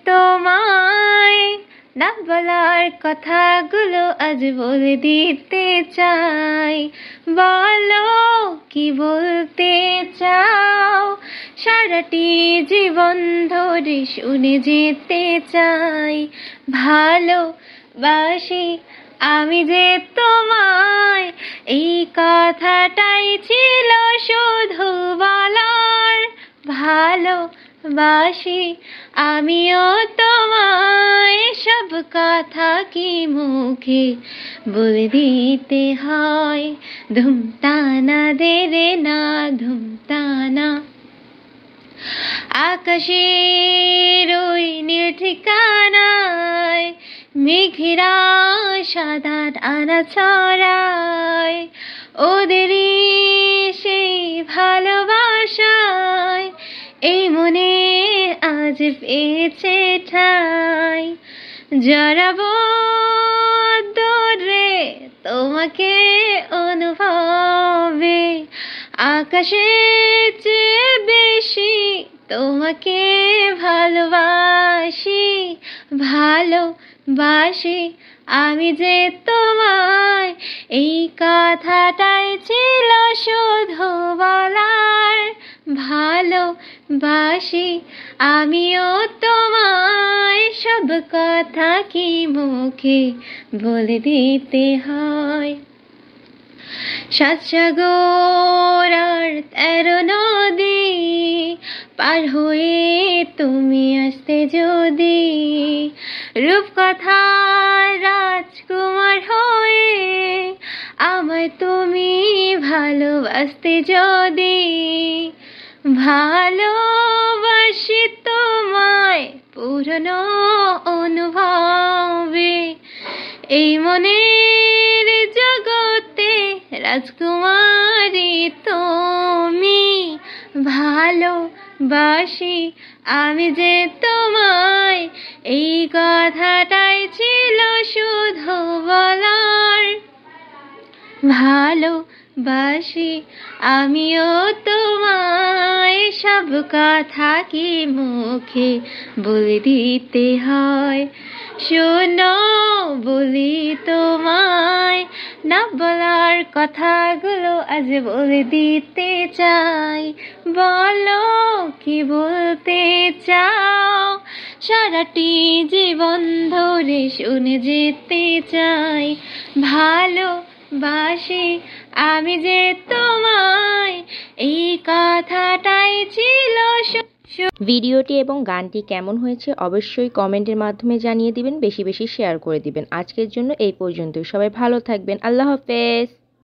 তোমায় না বলার কথাগুলো আজ বলে দিতে চাই। বলো কি বলতে চাও, সারাটি জীবন ধরে শুনে যেতে চাই। ভালোবাসি আমি যে তোমায়, এই কথাটাই ছিল শুধু বলার। ভালোবাসি আমিও তোমায়, সব কথা কি মুখে বলে দিতে হয়। ধুমতানা দে রে না ধুমতানা, আকাশের ওই নীল ঠিকানায় মেঘেরা সাদা ডানা ছড়ায়। ওদেরই সেই ভালোবাসায় এই মনে আজ পেয়েছে ঠাই। জড়াবো দূরে তোমাকে অনুভবে, আকাশের চেয়ে বেশি তোমাকে ভালোবাসি। ভালোবাসি আমি যে তোমায়, এই কথাটাই ছিল শুধু বলার। ভালোবাসি আমিও তোমায়, সব কথা কি মুখে বলে দিতে হয়। সাত সাগর আর 13 নদী পার হয়ে তুমি আসতে যদি, রূপকথার রাজকুমার হয়ে আমায় তুমি ভালোবাসতে যদি। ভালোবাসি তোমায় পুরনো অনুভবে, এই মনের জগতে রাজকুমারী তুমি। ভালোবাসি আমি যে তোমায়, এই কথাটাই ছিল শুধু বলার। ভালোবাসি আমিও তোমায়, সব কথা কি মুখে বলে দিতে হয়। শোনো বলি তোমায়, না বলার কথাগুলো আজ বলে দিতে চাই। বলো কি বলতে চাও, সারাটি জীবন ধরে শুনে যেতে চাই। ভালোবাসি আমি যে তোমায়, এই কথাটাই ছিল। ভিডিওটি এবং গানটি কেমন হয়েছে অবশ্যই কমেন্টের মাধ্যমে জানিয়ে দিবেন, বেশি বেশি শেয়ার করে দিবেন। আজকের জন্য এই পর্যন্তই, সবাই ভালো থাকবেন, আল্লাহ হাফেজ।